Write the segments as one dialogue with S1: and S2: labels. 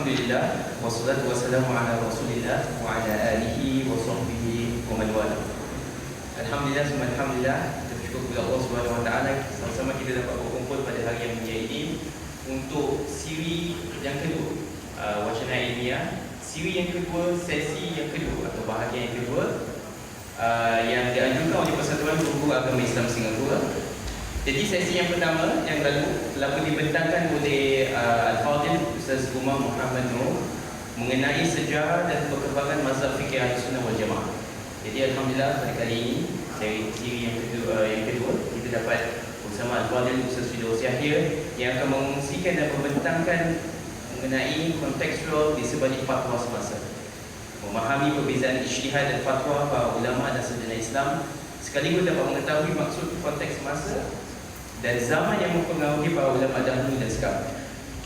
S1: Alhamdulillah, wassalatu wassalamu ala Rasulillah wa ala alihi wa sahbihi wa man wala. Alhamdulillah, semua alhamdulillah, kita bersyukur kepada Allah Subhanahu wa taala sama-sama kita dapat berkumpul pada hari yang mulia ini untuk siri yang kedua, wacana ilmiah, siri yang kedua, sesi yang kedua atau bahagian yang kedua, yang dianjurkan oleh Persatuan Guru Agama Islam Singapura. Jadi sesi yang pertama yang lalu telah dibentangkan oleh Al-Fadhil Ustaz Umar Muhammad Nur mengenai sejarah dan perkembangan mazhab fikih Ahlussunnah wal Jamaah. Jadi alhamdulillah pada kali ini siri yang kedua kita dapat bersama Al-Fadhil Ustaz Firdaus Yahya yang akan mengungsikan dan membentangkan mengenai kontekstual di sebalik fatwa semasa, memahami perbezaan ijtihad dan fatwa para ulama dan sarjana Islam, sekaligus dapat mengetahui maksud konteks masa dan zaman yang mempengaruhi para ulama dahulu dan sekarang.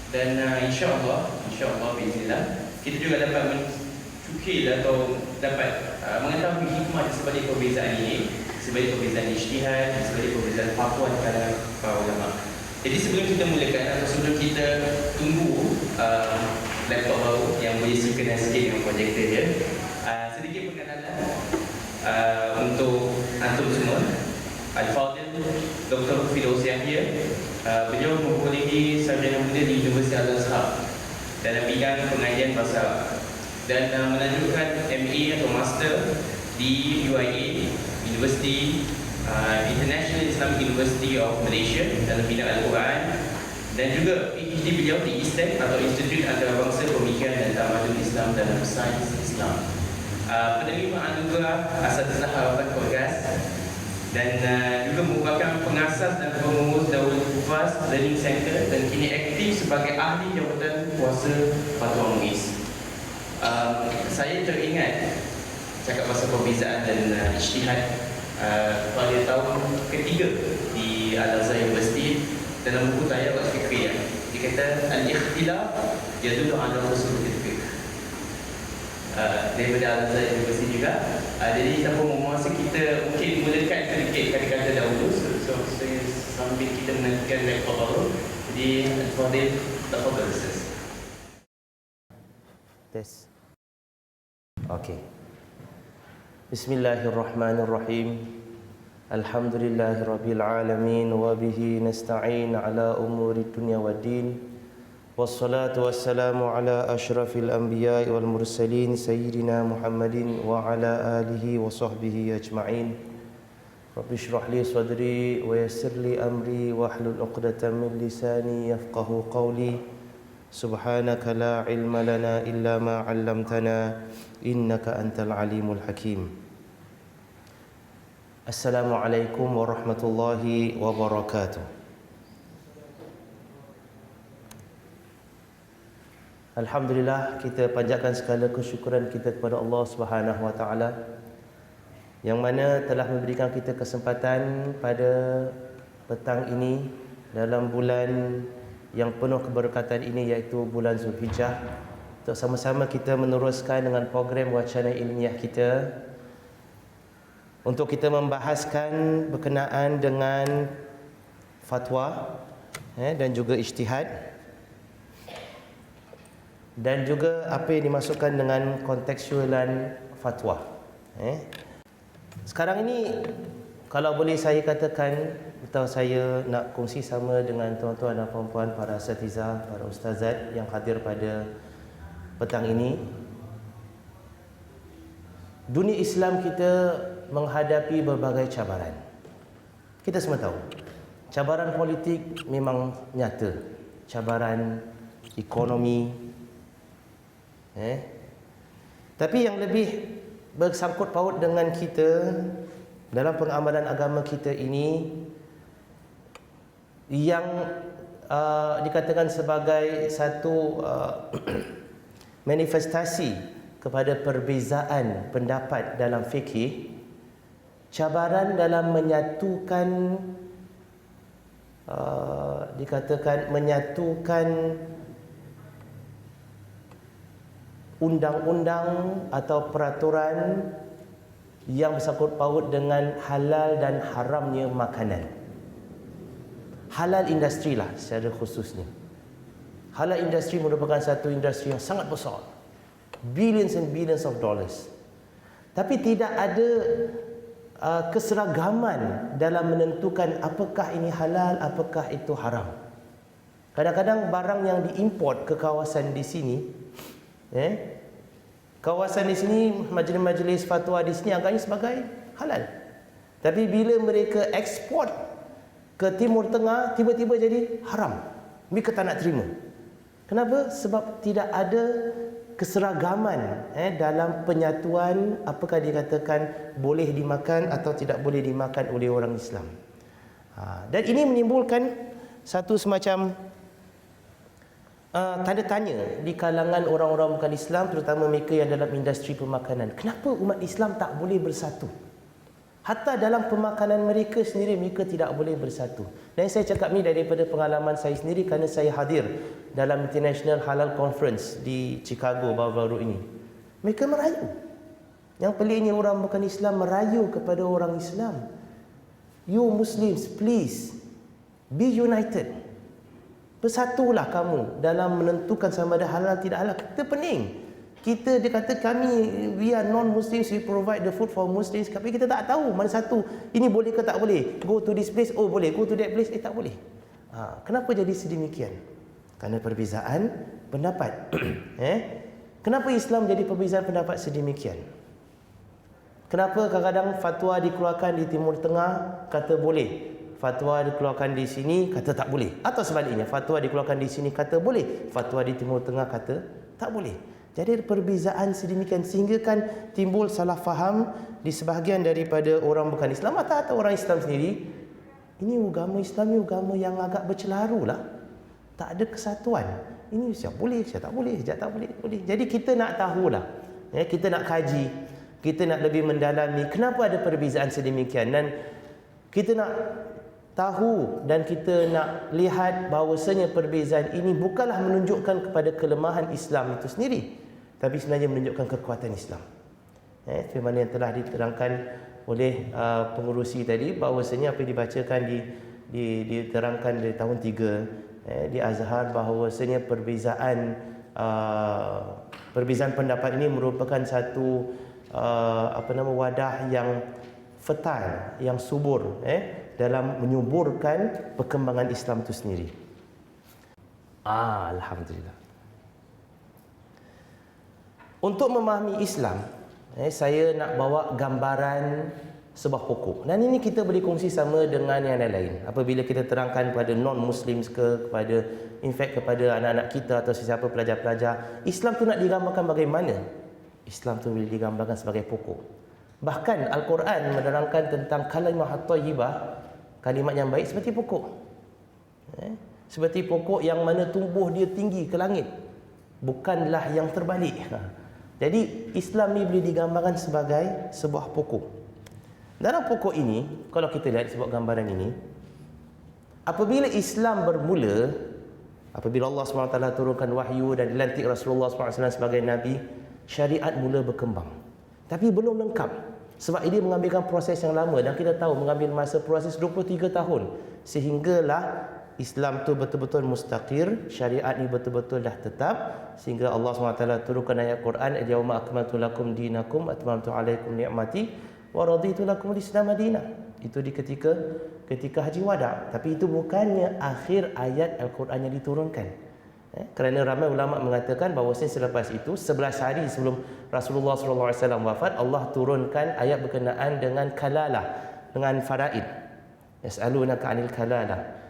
S1: Dan insya-Allah bismillah kita juga dapat mencukil atau dapat mengetahui hikmah di sebalik perbezaan ini, sebalik perbezaan ijtihad, sebalik perbezaan fatwa di kalangan para ulama. Jadi sebelum kita mulakan atau sebelum kita tunggu laptop baru yang boleh sinkron sikit dengan projektor dia, sedikit perkenalan untuk antum semua. Al-Fadhil Dr. Firdaus Yahya, beliau memperolehi sarjana muda di Universiti Al-Azhar dalam bidang pengajian bahasa Arab dan melanjutkan MA atau Master di UIA, University International Islamic University of Malaysia dalam bidang Al-Quran, dan juga PhD beliau di ISTEM atau Institut Antarabangsa Pemikiran dan Tamadun Islam dalam Sains Islam. Penerima anugerah Asatizah Harapan Keluarga dan juga merupakan pengasas dan pengurus Darul Hufaz Learning Center dan kini aktif sebagai ahli jabatan kuasa Fatwa MUIS. Saya teringat cakap pasal perbezaan dan ijtihad pada tahun ketiga di Al-Azhar University dalam buku Tayar Al-Fiqhiyah. Dia kata al-ikhtilaf yadullu ala usul al-fiqh. Daripada Al-Azhar University juga. Jadi tanpa memuasa kita mungkin mulakan sedikit kata-kata dahulu, so sambil kita menantikan laptop baru. Jadi Al-Fadhil tafadhal Ustaz.
S2: Tes. Okey. Bismillahirrahmanirrahim. Alhamdulillahirabbil alamin wa bihi nasta'in ala umuri dunya waddin. Wassalatu wassalamu ala asyrafil anbiya'i wal mursalin sayyidina Muhammadin wa ala alihi wa sahbihi ajma'in. Rabbi shrah li sadri wa yassir li amri wa hlul 'uqdatam min lisani yafqahu qawli. Subhanaka la ilma lana illa ma 'allamtana innaka antal alimul hakim. Assalamualaikum warahmatullahi wabarakatuh. Alhamdulillah, kita panjatkan segala kesyukuran kita kepada Allah Subhanahu wa taala yang mana telah memberikan kita kesempatan pada petang ini dalam bulan yang penuh keberkatan ini, iaitu bulan Zulhijjah, untuk sama-sama kita meneruskan dengan program wacana ilmiah kita untuk kita membahaskan berkenaan dengan fatwa dan juga ijtihad, dan juga apa yang dimasukkan dengan kontekstualan fatwa. Sekarang ini kalau boleh saya katakan atau saya nak kongsi sama dengan tuan-tuan dan puan-puan, para asatizah, para ustazat yang hadir pada petang ini, dunia Islam kita menghadapi berbagai cabaran. Kita semua tahu cabaran politik memang nyata, cabaran ekonomi, tapi yang lebih bersangkut paut dengan kita dalam pengamalan agama kita ini, yang dikatakan sebagai satu manifestasi kepada perbezaan pendapat dalam fikih, cabaran dalam menyatukan dikatakan menyatukan undang-undang atau peraturan yang bersangkut paut dengan halal dan haramnya makanan. Halal industri lah secara khususnya. Halal industry merupakan satu industri yang sangat besar, billions and billions of dollars. Tapi tidak ada keseragaman dalam menentukan apakah ini halal, apakah itu haram. Kadang-kadang barang yang diimport ke kawasan di sini, kawasan di sini, majlis-majlis fatwa di sini agaknya sebagai halal. Tapi bila mereka ekspor ke Timur Tengah, tiba-tiba jadi haram. Mereka tak nak terima. Kenapa? Sebab tidak ada keseragaman dalam penyatuan apakah dikatakan boleh dimakan atau tidak boleh dimakan oleh orang Islam. Dan ini menimbulkan satu semacam tanda tanya di kalangan orang-orang bukan Islam, terutama mereka yang dalam industri pemakanan. Kenapa umat Islam tak boleh bersatu? Hatta dalam pemakanan mereka sendiri, mereka tidak boleh bersatu. Dan saya cakap ni daripada pengalaman saya sendiri kerana saya hadir dalam International Halal Conference di Chicago baru-baru ini. Mereka merayu. Yang peliknya orang bukan Islam merayu kepada orang Islam. You Muslims, please be united. Bersatulah kamu dalam menentukan sama ada halal tidak halal. Kita pening. Kita, dia kata kami, we are non-Muslims, we provide the food for Muslims. Tapi kita tak tahu mana satu, ini boleh ke tak boleh. Go to this place, oh boleh. Go to that place, tak boleh. Kenapa jadi sedemikian? Kerana perbezaan pendapat. Kenapa Islam jadi perbezaan pendapat sedemikian? Kenapa kadang-kadang fatwa dikeluarkan di Timur Tengah kata boleh, fatwa dikeluarkan di sini kata tak boleh, atau sebaliknya, fatwa dikeluarkan di sini kata boleh, fatwa di Timur Tengah kata tak boleh. Jadi perbezaan sedemikian sehingga kan timbul salah faham di sebahagian daripada orang bukan Islam atau orang Islam sendiri. Ini agama Islam ni agama yang agak bercelaru lah. Tak ada kesatuan. Ini siap boleh, siap tak boleh, siap tak boleh. Jadi kita nak tahulah. Kita nak kaji. Kita nak lebih mendalami kenapa ada perbezaan sedemikian. Dan kita nak tahu dan kita nak lihat bahawasanya perbezaan ini bukanlah menunjukkan kepada kelemahan Islam itu sendiri, tapi sebenarnya menunjukkan kekuatan Islam. Firman yang telah diterangkan oleh pengurusi tadi, bahawasanya apa yang dibacakan diterangkan dari tahun 3 di Azhar, bahawasanya perbezaan pendapat ini merupakan satu wadah yang fertile, yang subur dalam menyuburkan perkembangan Islam itu sendiri. Alhamdulillah. Untuk memahami Islam, saya nak bawa gambaran sebuah pokok. Dan ini kita boleh kongsi sama dengan yang lain. Apabila kita terangkan kepada non-Muslims kepada kepada anak-anak kita atau sesiapa pelajar-pelajar, Islam tu nak digambarkan bagaimana? Islam tu boleh digambarkan sebagai pokok. Bahkan Al-Quran menerangkan tentang kalimah thayyibah, kalimat yang baik seperti pokok. Seperti pokok yang mana tumbuh dia tinggi ke langit, bukanlah yang terbalik. Jadi Islam ni boleh digambarkan sebagai sebuah pokok. Dalam pokok ini, kalau kita lihat sebuah gambaran ini, apabila Islam bermula, apabila Allah SWT turunkan wahyu dan dilantik Rasulullah SAW sebagai Nabi, syariat mula berkembang. Tapi belum lengkap. Sebab ini mengambilkan proses yang lama, dan kita tahu mengambil masa proses 23 tahun. Sehinggalah Islam tu betul-betul mustaqir, syariat ni betul-betul dah tetap, sehingga Allah SWT turunkan ayat Quran, al-yawma akmaltu lakum dinakum atmamtu alaikum ni'mati wa raditu lakum al-Islam madinah. Itu di ketika haji wada. Tapi itu bukannya akhir ayat Al-Quran yang diturunkan. Kerana ramai ulama mengatakan bahawa selepas itu 11 hari sebelum Rasulullah SAW wafat, Allah turunkan ayat berkenaan dengan kalalah, dengan faraid. Yas'alunaka 'anil kalalah.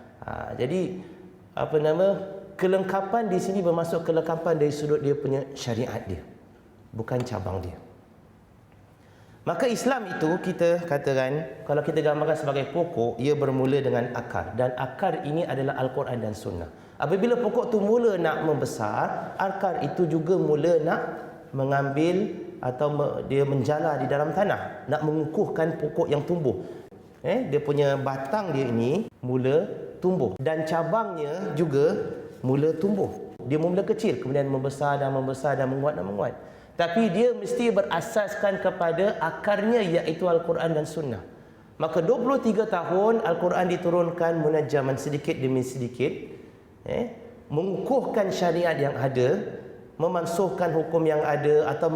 S2: Jadi kelengkapan di sini bermaksud kelengkapan dari sudut dia punya syariat dia, bukan cabang dia. Maka Islam itu kita katakan, kalau kita gambarkan sebagai pokok, ia bermula dengan akar, dan akar ini adalah Al-Quran dan Sunnah. Apabila pokok tu mula nak membesar, akar itu juga mula nak mengambil atau dia menjala di dalam tanah, nak mengukuhkan pokok yang tumbuh. Dia punya batang dia ini mula tumbuh, dan cabangnya juga mula tumbuh. Dia mula kecil, kemudian membesar dan menguat. Tapi dia mesti berasaskan kepada akarnya, iaitu Al-Quran dan Sunnah. Maka 23 tahun Al-Quran diturunkan munajaman sedikit demi sedikit. mengukuhkan syariat yang ada, memansuhkan hukum yang ada, atau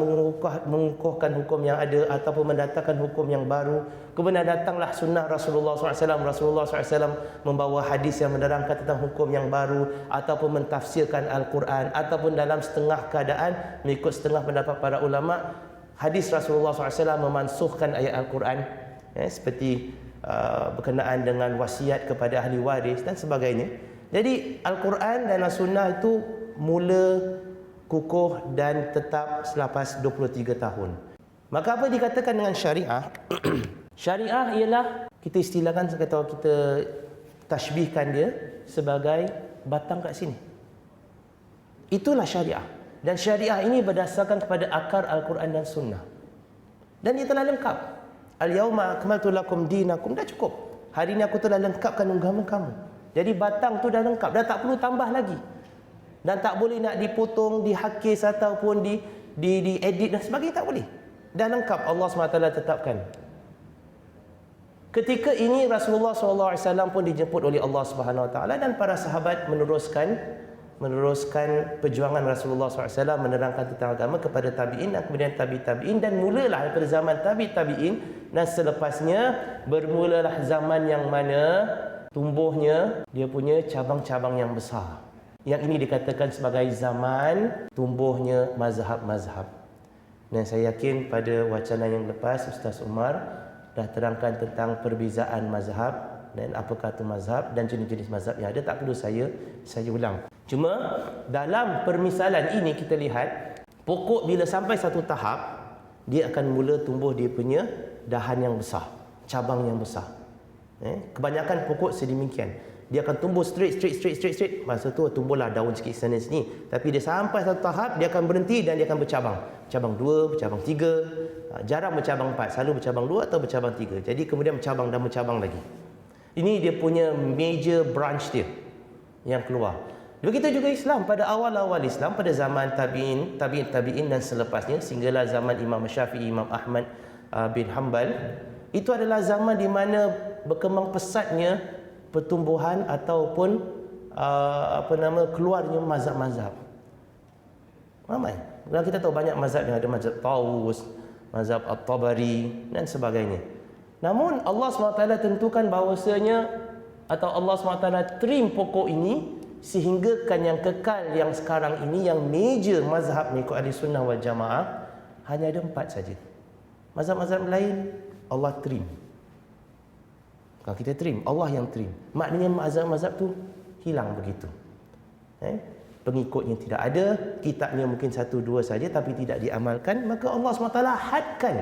S2: mengukuhkan hukum yang ada, ataupun mendatangkan hukum yang baru. Kemudian datanglah sunnah Rasulullah SAW. Rasulullah SAW membawa hadis yang menerangkan tentang hukum yang baru, ataupun mentafsirkan Al-Quran, ataupun dalam setengah keadaan mengikut setengah pendapat para ulama, hadis Rasulullah SAW memansuhkan ayat Al-Quran, seperti berkenaan dengan wasiat kepada ahli waris dan sebagainya. Jadi Al-Quran dan As-Sunnah itu mula kukuh dan tetap selepas 23 tahun. Maka apa dikatakan dengan syariah? Syariah ialah, kita istilahkan atau kita tashbihkan dia sebagai batang kat sini. Itulah syariah. Dan syariah ini berdasarkan kepada akar Al-Quran dan Sunnah. Dan ia telah lengkap. Al-yawma akmaltu lakum dinakum, dah cukup. Hari ini aku telah lengkapkan agama kamu. Jadi batang tu dah lengkap, dah tak perlu tambah lagi. Dan tak boleh nak dipotong, dihakis ataupun diedit dan sebagainya, tak boleh. Dah lengkap, Allah SWT tetapkan. Ketika ini Rasulullah SAW pun dijemput oleh Allah SWT, dan para sahabat meneruskan perjuangan Rasulullah SAW menerangkan tentang agama kepada tabi'in dan kemudian tabi'in, dan mulalah pada zaman tabi'in dan selepasnya bermulalah zaman yang mana tumbuhnya dia punya cabang-cabang yang besar. Yang ini dikatakan sebagai zaman tumbuhnya mazhab-mazhab. Dan saya yakin pada wacana yang lepas Ustaz Umar dah terangkan tentang perbezaan mazhab dan apakah itu mazhab dan jenis-jenis mazhab yang ada. Tak perlu saya ulang. Cuma dalam permisalan ini kita lihat pokok bila sampai satu tahap dia akan mula tumbuh dia punya dahan yang besar, cabang yang besar. Kebanyakan pokok sedemikian. Dia akan tumbuh straight. Masa tu tumbuhlah daun sikit sana sini. Tapi dia sampai satu tahap dia akan berhenti dan dia akan bercabang. Cabang 2, bercabang 3. Jarang bercabang 4, selalu bercabang 2 atau bercabang 3. Jadi kemudian bercabang dan bercabang lagi. Ini dia punya major branch dia yang keluar. Begitu juga Islam pada awal-awal Islam, pada zaman tabi'in dan selepasnya, sehinggalah zaman Imam Syafi'i, Imam Ahmad bin Hanbal. Itu adalah zaman di mana berkembang pesatnya pertumbuhan ataupun keluarnya mazhab-mazhab. Ramai. Dan kita tahu banyak mazhab yang ada, mazhab Taus, mazhab At-Tabari dan sebagainya. Namun Allah SWT tentukan bahawasanya, atau Allah SWT trim pokok ini sehinggakan yang kekal yang sekarang ini, yang major mazhab mengikut ahli sunnah wal jamaah hanya ada 4 saja. Mazhab-mazhab lain Allah trim. Kalau kita trim, Allah yang trim. Maknanya mazhab-mazhab tu hilang begitu. Pengikutnya tidak ada, kitabnya mungkin 1-2 saja tapi tidak diamalkan. Maka Allah SWT hadkan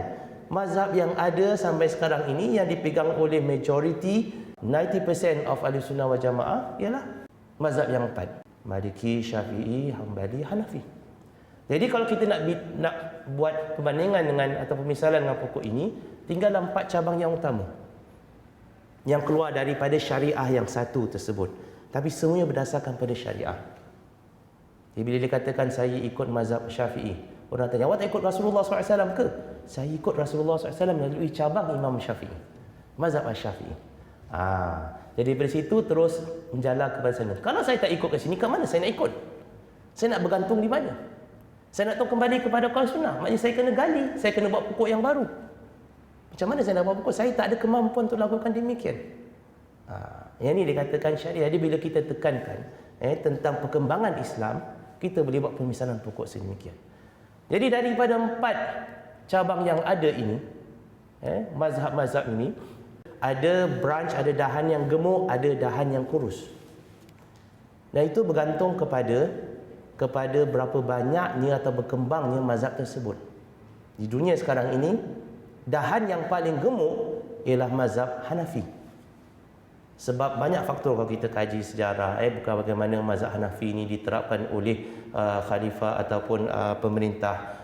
S2: mazhab yang ada sampai sekarang ini, yang dipegang oleh majority 90% of ahli sunnah wal jamaah, ialah mazhab yang 4. Maliki, Syafi'i, Hanbali, Hanafi. Jadi kalau kita nak buat perbandingan dengan atau pemisalan dengan pokok ini, tinggal 4 cabang yang utama yang keluar daripada syariah yang satu tersebut. Tapi semuanya berdasarkan pada syariah. Jadi bila dikatakan saya ikut mazhab Syafi'i, orang tanya, awak tak ikut Rasulullah SAW ke? Saya ikut Rasulullah SAW melalui cabang Imam Syafi'i, mazhab Syafi'i. Jadi dari situ terus menjalar kepada sana. Kalau saya tak ikut ke sini, ke mana saya nak ikut? Saya nak bergantung di mana? Saya nak tahu kembali kepada Al-Quran Sunnah. Maknanya saya kena gali, saya kena buat pokok yang baru. Macam mana saya nak buat pokok? Saya tak ada kemampuan untuk lakukan demikian. Yang ini dikatakan syariah. Jadi bila kita tekankan tentang perkembangan Islam, kita boleh buat pemisalan pokok sedemikian. Jadi daripada 4 cabang yang ada ini, mazhab-mazhab ini, ada branch, ada dahan yang gemuk, ada dahan yang kurus. Dan itu bergantung kepada berapa banyaknya atau berkembangnya mazhab tersebut. Di dunia sekarang ini, dahan yang paling gemuk ialah mazhab Hanafi. Sebab banyak faktor kalau kita kaji sejarah, bukan bagaimana mazhab Hanafi ini diterapkan oleh khalifah ataupun pemerintah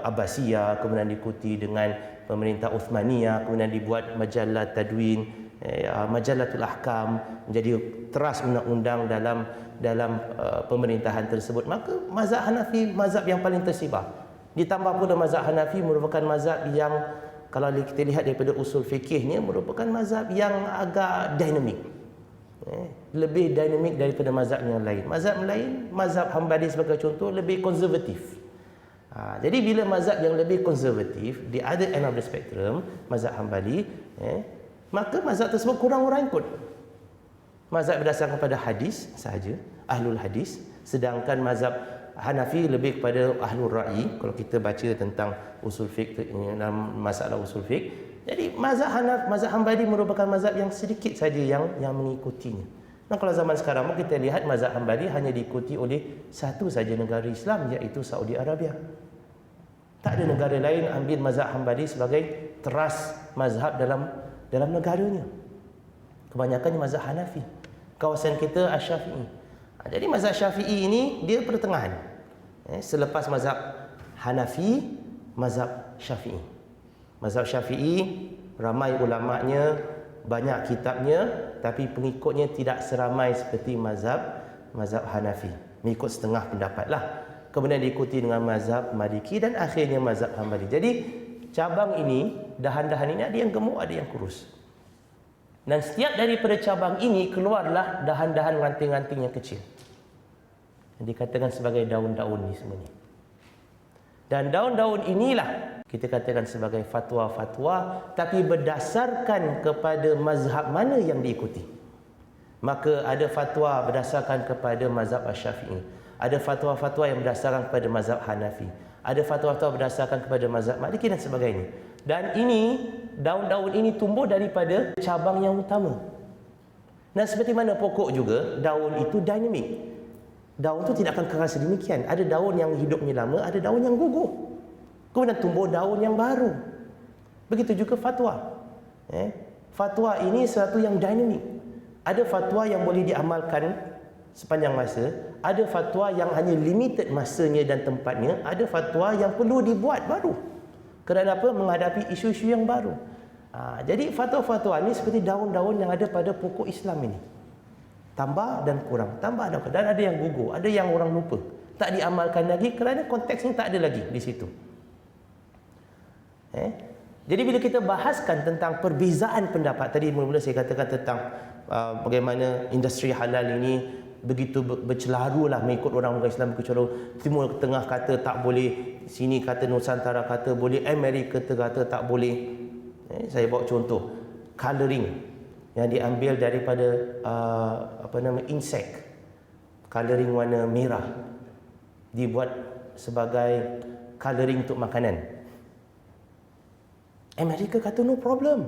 S2: Abbasiyah, kemudian diikuti dengan pemerintah Uthmaniyah, kemudian dibuat majalah Tadwin, Majalatul Ahkam, menjadi teras undang-undang dalam pemerintahan tersebut. Maka mazhab Hanafi mazhab yang paling tersebar. Ditambah pula mazhab Hanafi merupakan mazhab yang kalau kita lihat daripada usul fikihnya merupakan mazhab yang agak dinamik. lebih dinamik daripada mazhab yang lain. Mazhab lain, mazhab Hambali sebagai contoh, lebih konservatif. Jadi bila mazhab yang lebih konservatif, di other end of the spectrum, mazhab Hambali, maka mazhab tersebut kurang orang ikut. Mazhab berdasarkan pada hadis sahaja, ahlul hadis, sedangkan mazhab Hanafi lebih kepada ahlul ra'i. Kalau kita baca tentang usul fiqh dalam masalah usul fiqh, jadi mazhab Hambali merupakan mazhab yang sedikit saja yang mengikutinya. Dan kalau zaman sekarang kita lihat mazhab Hambali hanya diikuti oleh satu saja negara Islam, iaitu Saudi Arabia. Tak ada negara lain ambil mazhab Hambali sebagai teras mazhab dalam negaranya. Kebanyakannya mazhab Hanafi. Kawasan kita Asy-Syafi'i. Jadi mazhab Syafi'i ini dia pertengahan. Selepas mazhab Hanafi, mazhab Syafi'i. Mazhab Syafi'i ramai ulama'nya, banyak kitabnya, tapi pengikutnya tidak seramai seperti mazhab Hanafi. Mengikut setengah pendapatlah. Kemudian diikuti dengan mazhab Maliki dan akhirnya mazhab Hambali. Jadi cabang ini, dahan-dahan ini ada yang gemuk, ada yang kurus. Dan setiap daripada cabang ini keluarlah dahan-dahan ranting-ranting yang kecil. Yang dikatakan sebagai daun-daun ni semuanya. Dan daun-daun inilah kita katakan sebagai fatwa-fatwa, tapi berdasarkan kepada mazhab mana yang diikuti. Maka ada fatwa berdasarkan kepada mazhab Asy-Syafi'i, ada fatwa-fatwa yang berdasarkan kepada mazhab Hanafi, ada fatwa-fatwa berdasarkan kepada mazhab Maliki dan sebagainya. Dan ini, daun-daun ini tumbuh daripada cabang yang utama. Dan seperti mana pokok juga, daun itu dinamik. Daun itu tidak akan kekal sedemikian. Ada daun yang hidupnya lama, ada daun yang gugur. Kemudian tumbuh daun yang baru. Begitu juga fatwa. Fatwa ini sesuatu yang dinamik. Ada fatwa yang boleh diamalkan sepanjang masa, ada fatwa yang hanya limited masanya dan tempatnya, ada fatwa yang perlu dibuat baru. Kerana apa? Menghadapi isu-isu yang baru. Jadi fatwa-fatwa ini seperti daun-daun yang ada pada pokok Islam ini. Tambah dan kurang, tambah dan kurang. Dan ada yang gugur, ada yang orang lupa, tak diamalkan lagi kerana konteksnya tak ada lagi di situ. Jadi bila kita bahaskan tentang perbezaan pendapat, tadi mula-mula saya katakan tentang bagaimana industri halal ini begitu bercelarulah mengikut orang Islam bercelaru. Timur Tengah kata tak boleh, sini kata Nusantara kata boleh, Amerika kata tak boleh. Saya bawa contoh colouring yang diambil daripada insect, colouring warna merah dibuat sebagai colouring untuk makanan. Amerika kata no problem.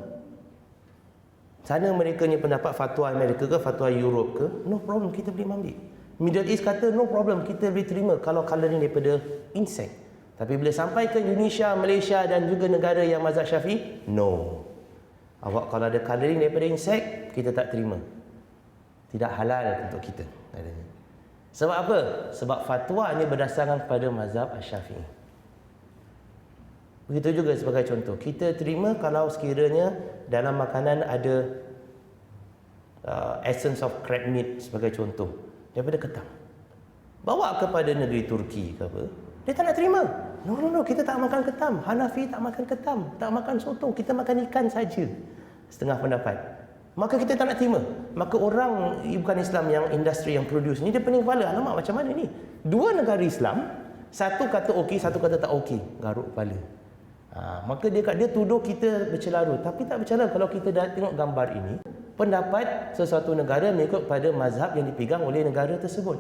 S2: Sana mereka ni pendapat fatwa Amerika ke fatwa Europe ke, no problem, kita boleh ambil. Middle East kata no problem, kita boleh terima kalau colouring daripada insect. Tapi bila sampai ke Indonesia, Malaysia dan juga negara yang mazhab Syafi'i, no. Awak kalau ada colouring daripada insect, kita tak terima. Tidak halal untuk kita. Sebab apa? Sebab fatwa ni berdasarkan pada mazhab Syafi'i. Begitu juga sebagai contoh, kita terima kalau sekiranya dalam makanan ada essence of crab meat sebagai contoh daripada ketam. Bawa kepada negeri Turki ke apa, dia tak nak terima. No, kita tak makan ketam. Hanafi tak makan ketam, tak makan sotong, kita makan ikan saja. Setengah pendapat. Maka kita tak nak terima. Maka orang bukan Islam yang industri yang produce ni, dia pening kepala. Alamak, macam mana ni? Dua negara Islam, satu kata okey, satu kata tak okey. Garuk kepala. Maka dia tuduh kita bercelaru. Tapi tak bercelaru kalau kita dah tengok gambar ini. Pendapat sesuatu negara mengikut pada mazhab yang dipegang oleh negara tersebut.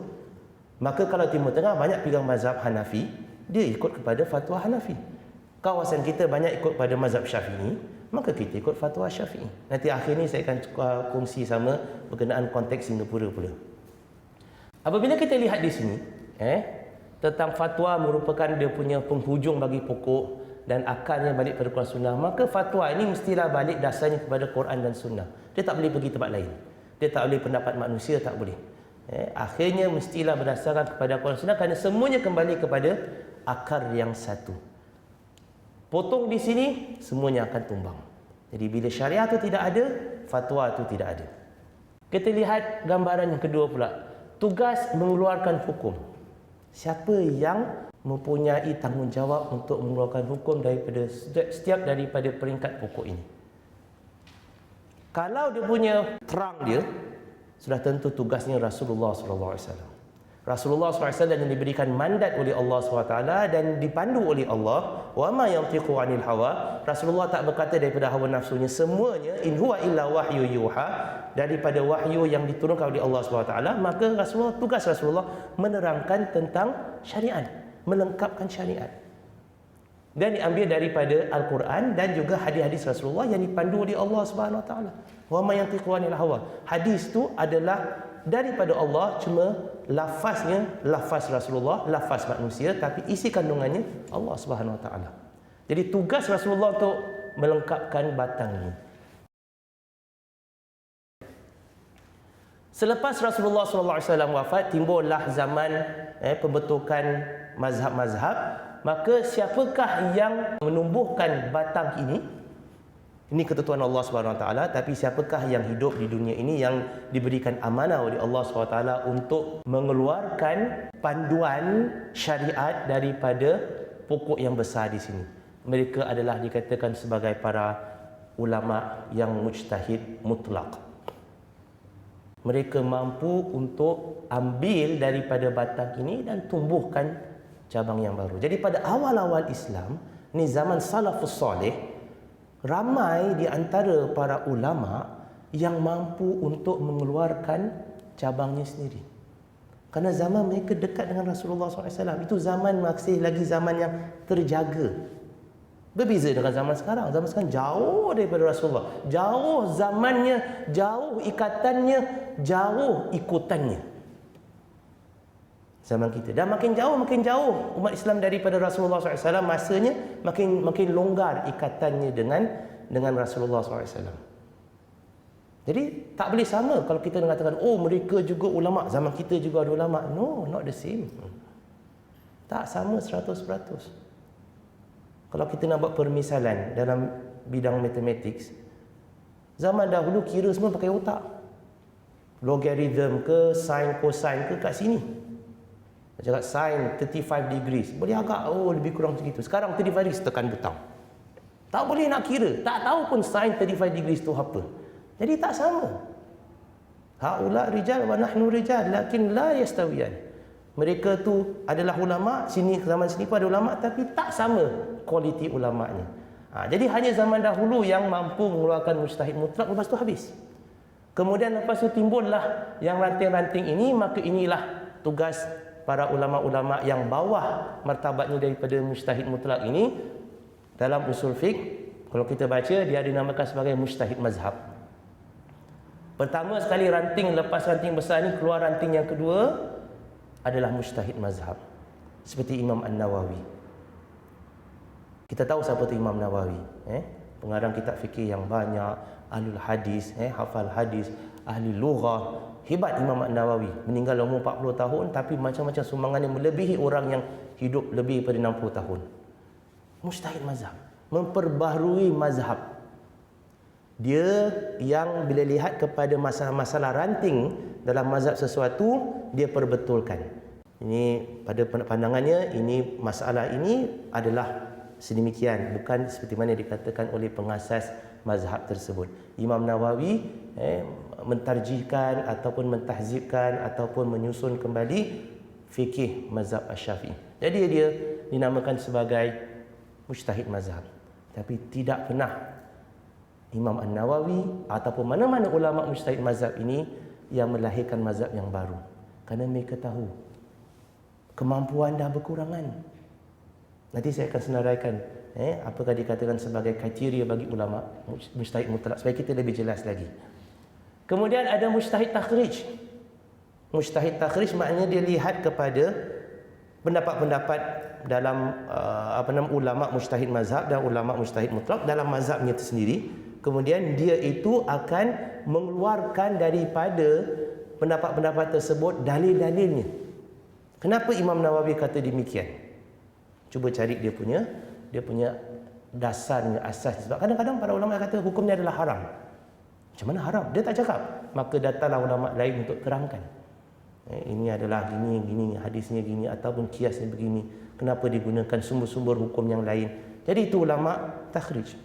S2: Maka kalau Timur Tengah banyak pegang mazhab Hanafi, dia ikut kepada fatwa Hanafi. Kawasan kita banyak ikut pada mazhab Syafi'i, maka kita ikut fatwa Syafi'i. Nanti akhir ni saya akan kongsi sama berkenaan konteks Singapura pula. Apabila kita lihat di sini, tentang fatwa merupakan dia punya penghujung bagi pokok dan akarnya balik pada Quran Sunnah, maka fatwa ini mestilah balik dasarnya kepada Quran dan Sunnah. Dia tak boleh pergi tempat lain. Dia tak boleh pendapat manusia, tak boleh. Akhirnya mestilah berdasarkan kepada Quran Sunnah kerana semuanya kembali kepada akar yang satu. Potong di sini, semuanya akan tumbang. Jadi bila syariah itu tidak ada, fatwa itu tidak ada. Kita lihat gambaran yang kedua pula. Tugas mengeluarkan hukum. Siapa yang mempunyai tanggungjawab untuk mengeluarkan hukum daripada setiap daripada peringkat pokok ini? Kalau dia punya terang dia, sudah tentu tugasnya Rasulullah SAW. Rasulullah SAW yang diberikan mandat oleh Allah SWT dan dipandu oleh Allah. Wa ma yantiqu 'anil hawa. Rasulullah tak berkata daripada hawa nafsunya, semuanya in huwa illa wahyu yuha, daripada wahyu yang diturunkan oleh Allah SWT. Maka tugas Rasulullah menerangkan tentang syariat, melengkapkan syariat. Dan diambil daripada Al-Quran dan juga hadis-hadis Rasulullah yang dipandu oleh Allah SWT. Wa ma yantiqu 'anil hawa. Hadis tu adalah daripada Allah, cuma lafaznya lafaz Rasulullah, lafaz manusia, tapi isi kandungannya Allah Subhanahu Wa Taala. Jadi tugas Rasulullah untuk melengkapkan batang ini. Selepas Rasulullah SAW wafat, timbullah zaman pembentukan mazhab-mazhab. Maka siapakah yang menumbuhkan batang ini? Ini ketentuan Allah SWT, tapi siapakah yang hidup di dunia ini yang diberikan amanah oleh Allah SWT untuk mengeluarkan panduan syariat daripada pokok yang besar di sini? Mereka adalah dikatakan sebagai para ulama yang mujtahid mutlak. Mereka mampu untuk ambil daripada batang ini dan tumbuhkan cabang yang baru. Jadi pada awal-awal Islam, ni zaman salafus soleh, ramai di antara para ulama yang mampu untuk mengeluarkan cabangnya sendiri. Kerana zaman mereka dekat dengan Rasulullah SAW. Itu zaman masih lagi zaman yang terjaga. Berbeza dengan zaman sekarang. Zaman sekarang jauh daripada Rasulullah. Jauh zamannya, jauh ikatannya, jauh ikutannya. Zaman kita. Dan makin jauh umat Islam daripada Rasulullah SAW, masanya makin longgar ikatannya dengan Rasulullah SAW. Jadi tak boleh sama kalau kita mengatakan, oh mereka juga ulama, zaman kita juga ada ulama. No, not the same. Tak sama 100%. Kalau kita nak buat permisalan dalam bidang mathematics, zaman dahulu kira semua pakai otak. Logarithm ke, sin, cosine ke, kat sini. Cakap sin 35 degrees, boleh agak lebih kurang segitu. Sekarang 35 degrees tekan butang. Tak boleh nak kira, tak tahu pun sin 35 degrees tu apa. Jadi tak sama. Haula rijal wa nahnu rijal lakin la yastawiyan. Mereka tu adalah ulama, zaman sini pun ada ulama, tapi tak sama kualiti ulamanya. Jadi hanya zaman dahulu yang mampu mengeluarkan mujtahid mutlak, lepas tu habis. Kemudian lepas tu timbullah yang ranting-ranting ini, maka inilah tugas para ulama-ulama yang bawah martabatnya daripada mujtahid mutlak ini. Dalam usul fiqh, kalau kita baca, dia dinamakan sebagai mujtahid mazhab. Pertama sekali ranting, lepas ranting besar ni keluar ranting yang kedua adalah mujtahid mazhab. Seperti Imam An-Nawawi. Kita tahu siapa tu Imam Nawawi, pengarang kitab fikih yang banyak, ahlul hadis, hafal hadis, ahli lughah. Hebat Imam An-Nawawi, meninggal umur 40 tahun, tapi macam-macam sumbangannya melebihi orang yang hidup lebih daripada 60 tahun. Mujtahid mazhab, memperbaharui mazhab. Dia yang bila lihat kepada masalah-masalah ranting dalam mazhab sesuatu, dia perbetulkan. Ini pada pandangannya, ini masalah ini adalah sedemikian, bukan seperti mana dikatakan oleh pengasas mazhab tersebut. Imam Nawawi mentarjihkan ataupun mentahzibkan ataupun menyusun kembali fikih mazhab Asy-Syafi'i. Jadi dia dinamakan sebagai mujtahid mazhab. Tapi tidak pernah Imam An-Nawawi ataupun mana-mana ulama mujtahid mazhab ini yang melahirkan mazhab yang baru. Kerana mereka tahu kemampuan dah berkurangan. Nanti saya akan senaraikan apakah dikatakan sebagai kriteria bagi ulama mujtahid mutlak supaya kita lebih jelas lagi. Kemudian ada mujtahid takhrij. Mujtahid takhrij maknanya dia lihat kepada pendapat-pendapat dalam ulama mujtahid mazhab dan ulama mujtahid mutlak dalam mazhabnya itu sendiri. Kemudian dia itu akan mengeluarkan daripada pendapat-pendapat tersebut dalil-dalilnya. Kenapa Imam Nawawi kata demikian? Cuba cari dia punya dasarnya, asas. Sebab kadang-kadang para ulama kata hukumnya adalah haram. Macam mana haram? Dia tak cakap. Maka datanglah ulama lain untuk terangkan. Ini adalah gini, hadisnya gini, ataupun kiasnya begini. Kenapa digunakan sumber-sumber hukum yang lain. Jadi itu ulama takhrij.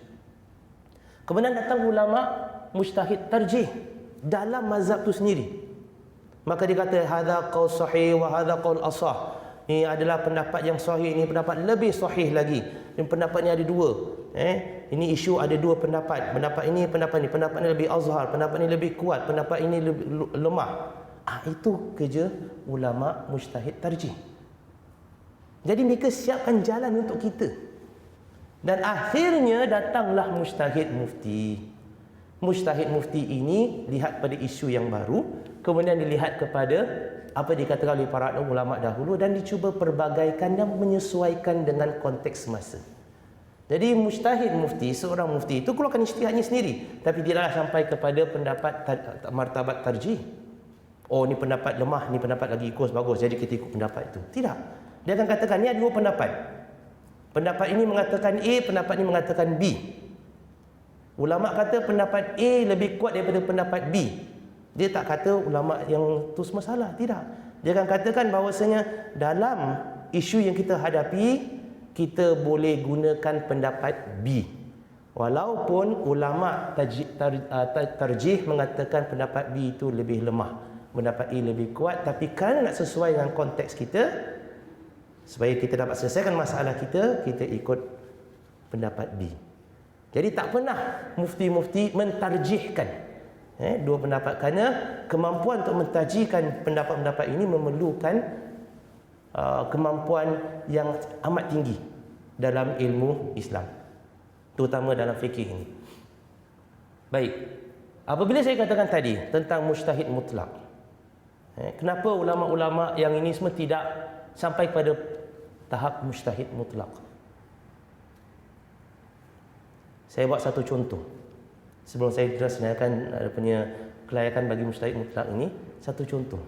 S2: Kemudian datang ulama mujtahid tarjih dalam mazhab itu sendiri. Maka dia kata hadza qaul sahih wa hadza qaul asah. Ini adalah pendapat yang sahih, ini pendapat lebih sahih lagi. Ini pendapat ni ada dua. Ini isu ada dua pendapat. Pendapat ini, pendapat ni. Pendapat ni lebih azhar, pendapat ni lebih kuat, pendapat ini lebih lemah. Itu kerja ulama mujtahid tarjih. Jadi mereka siapkan jalan untuk kita. Dan akhirnya datanglah mujtahid mufti. Mujtahid mufti ini lihat pada isu yang baru, kemudian dilihat kepada apa dikatakan oleh para ulama dahulu dan dicuba perbagaikan dan menyesuaikan dengan konteks masa. Jadi mujtahid mufti, seorang mufti itu keluarkan ijtihadnya sendiri, tapi tidaklah sampai kepada pendapat martabat tarjih. Oh, ni pendapat lemah, ni pendapat lagi bagus, jadi kita ikut pendapat itu. Tidak. Dia akan katakan ni ada dua pendapat. Pendapat ini mengatakan A, pendapat ini mengatakan B. Ulama kata pendapat A lebih kuat daripada pendapat B. Dia tak kata ulama yang tu semua salah, tidak. Dia akan katakan bahawasanya dalam isu yang kita hadapi, kita boleh gunakan pendapat B. Walaupun ulama tarjih mengatakan pendapat B itu lebih lemah, pendapat A lebih kuat, tapi kerana nak sesuai dengan konteks kita, supaya kita dapat selesaikan masalah kita, kita ikut pendapat B. Jadi tak pernah mufti-mufti mentarjihkan dua pendapat, kerana kemampuan untuk mentarjihkan pendapat-pendapat ini memerlukan kemampuan yang amat tinggi dalam ilmu Islam, terutama dalam fikih ini. Baik, apabila saya katakan tadi tentang mujtahid mutlak, kenapa ulama-ulama yang ini semua tidak sampai pada tahap mujtahid mutlak? Saya buat satu contoh sebelum saya jelaskan ada punya kelayakan bagi mujtahid mutlak ini. Satu contoh,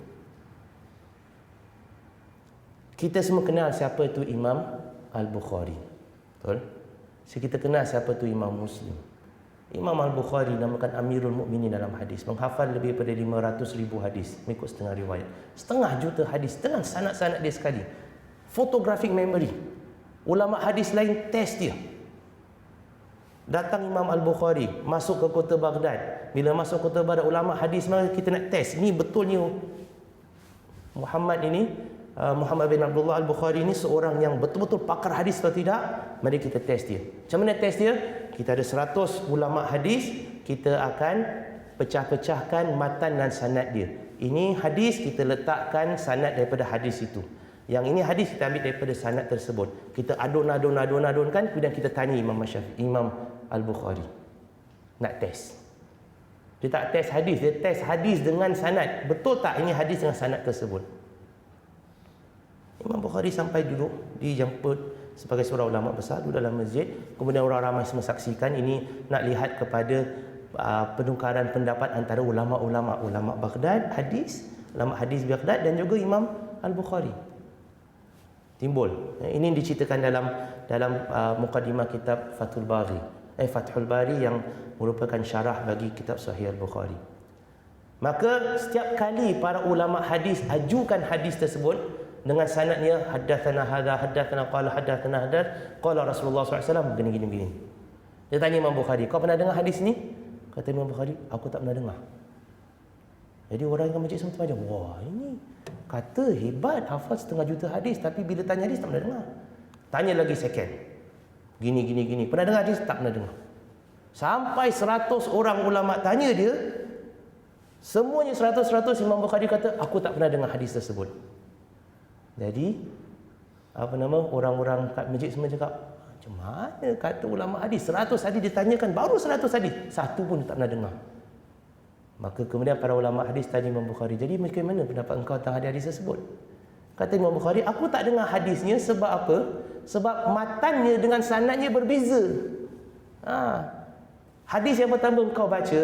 S2: kita semua kenal siapa itu Imam Al-Bukhari, betul? Kita kenal siapa itu Imam Muslim. Imam Al-Bukhari namakan Amirul Mukminin dalam hadis, menghafal lebih daripada 500,000 hadis mengikut setengah riwayat, 1/2 juta hadis dengan sanad-sanad dia sekali, photographic memory. Ulama hadis lain test dia. Datang Imam Al-Bukhari masuk ke kota Baghdad. Bila masuk kota Baghdad, ulama hadis mari kita nak test, ni betulnya Muhammad bin Abdullah Al-Bukhari ini seorang yang betul-betul pakar hadis atau tidak? Mari kita test dia. Macam mana test dia? Kita ada 100 ulama hadis, kita akan pecah-pecahkan matan dan sanad dia. Ini hadis, kita letakkan sanad daripada hadis itu. Yang ini hadis, kita ambil daripada sanad tersebut. Kita adun-adun-adun-adunkan, kemudian kita tanya Imam Al-Bukhari. Nak test. Dia tak test hadis, dia test hadis dengan sanad. Betul tak ini hadis dengan sanad tersebut? Imam Bukhari sampai duduk, dijemput sebagai seorang ulama besar, duduk dalam masjid. Kemudian orang ramai semua saksikan. Ini nak lihat kepada penukaran pendapat antara ulama Baghdad hadis, ulama hadis Baghdad dan juga Imam Al-Bukhari. Timbul. Ini diceritakan dalam mukadimah kitab Fathul Bari yang merupakan syarah bagi kitab Sahih Al-Bukhari. Maka setiap kali para ulama hadis ajukan hadis tersebut dengan sanadnya, haddatsana hadza, haddatsana qala Rasulullah SAW begini. Dia tanya Imam Bukhari, kau pernah dengar hadis ni? Kata Imam Bukhari, aku tak pernah dengar. Jadi orang yang majlis semua terpajang, wah ini kata hebat, hafal 1/2 juta hadis, tapi bila tanya hadis tak pernah dengar. Tanya lagi second, gini. Pernah dengar hadis? Tak pernah dengar. Sampai 100 orang ulama tanya dia, semuanya 100 Imam Bukhari kata, aku tak pernah dengar hadis tersebut. Jadi orang-orang kat masjid semua cakap, macam mana kata ulama hadis 100 hadis ditanyakan, baru 100 hadis, satu pun tak pernah dengar. Maka kemudian para ulama hadis tanya Imam Bukhari, jadi bagaimana pendapat engkau tentang hadis tersebut? Kata Imam Bukhari, aku tak dengar hadisnya sebab apa? Sebab matannya dengan sanadnya berbeza. Hadis yang pertama engkau baca,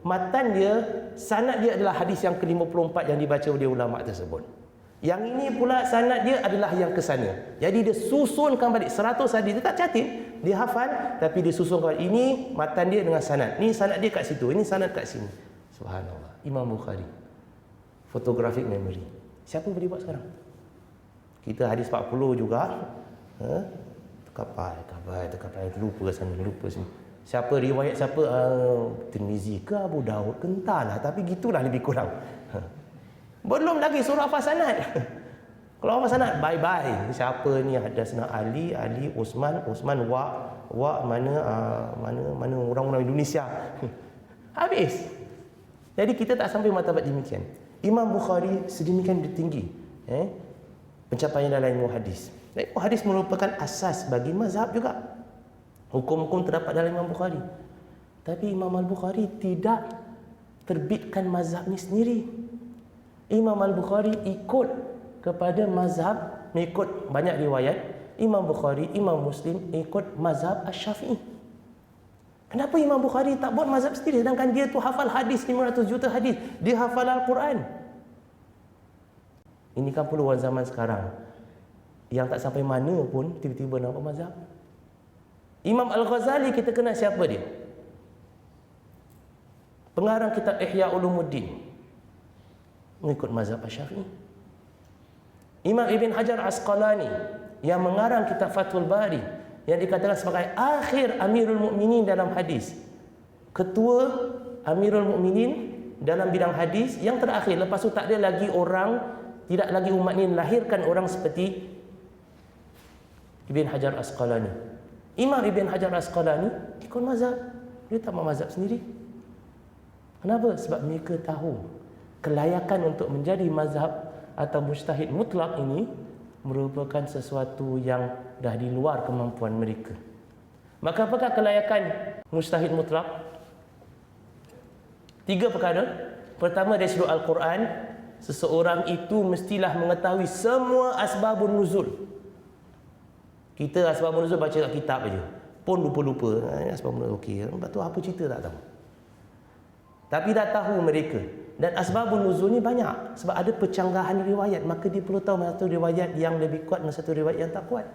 S2: matan dia, sanad dia adalah hadis yang ke-54 yang dibaca oleh ulama tersebut. Yang ini pula sanad dia adalah yang ke sana. Jadi dia susunkan balik 100 hadis, dia tak catat, dia hafal, tapi dia susunkan balik. Ini matan dia dengan sanad, ini sanad dia kat situ, ini sanad kat sini. Subhanallah, Imam Bukhari, photographic memory. Siapa boleh buat sekarang? Kita hadis 40 juga, terkapai, lupa sana, lupa sini. Siapa riwayat siapa? Tirmizi ke Abu Daud ke entahlah, tapi gitulah lebih kurang. Belum lagi surah hafal sanad. Kalau hafal sanad, bye-bye. Siapa ni? Hadasna Ali, Osman, mana orang-orang Indonesia. Habis. Jadi kita tak sampai martabat demikian. Imam Bukhari sedemikian tinggi pencapaian dalam ilmu hadis. Dan ilmu hadis merupakan asas bagi mazhab juga. Hukum-hukum terdapat dalam Imam Bukhari. Tapi Imam Al-Bukhari tidak terbitkan mazhabnya sendiri. Imam Al-Bukhari ikut kepada mazhab, mengikut banyak riwayat. Imam Bukhari, Imam Muslim ikut mazhab Asy-Syafi'i. Kenapa Imam Bukhari tak buat mazhab sendiri, sedangkan dia tu hafal hadis 500 juta hadis, dia hafal Al-Quran? Ini kan peluang zaman sekarang, yang tak sampai mana pun tiba-tiba nak buat mazhab. Imam Al-Ghazali kita kenal siapa dia? Pengarang kitab Ihya Ulumuddin, mengikut mazhab Asy-Syafi'i. Imam Ibn Hajar Asqalani yang mengarang kitab Fathul Bari, yang dikatakan sebagai akhir Amirul Mukminin dalam hadis, ketua Amirul Mukminin dalam bidang hadis yang terakhir. Lepas tu tak ada lagi orang, tidak lagi umat ini melahirkan orang seperti Ibn Hajar Asqalani. Imam Ibn Hajar Asqalani ikut mazhab, dia tak mau mazhab sendiri. Kenapa? Sebab mereka tahu kelayakan untuk menjadi mazhab atau mujtahid mutlak ini merupakan sesuatu yang dah di luar kemampuan mereka. Maka apakah kelayakan mujtahid mutlak? 3 perkara. Pertama, dari sudut Al-Quran, seseorang itu mestilah mengetahui semua asbabun nuzul. Kita asbabun nuzul baca kat kitab aja, pun lupa-lupa. Asbabun nuzul okey, lepas tu apa cerita tak tahu. Tapi dah tahu mereka. Dan asbabun nuzul ni banyak, sebab ada pencanggahan riwayat, maka dia perlu tahu satu riwayat yang lebih kuat dan satu riwayat yang tak kuat.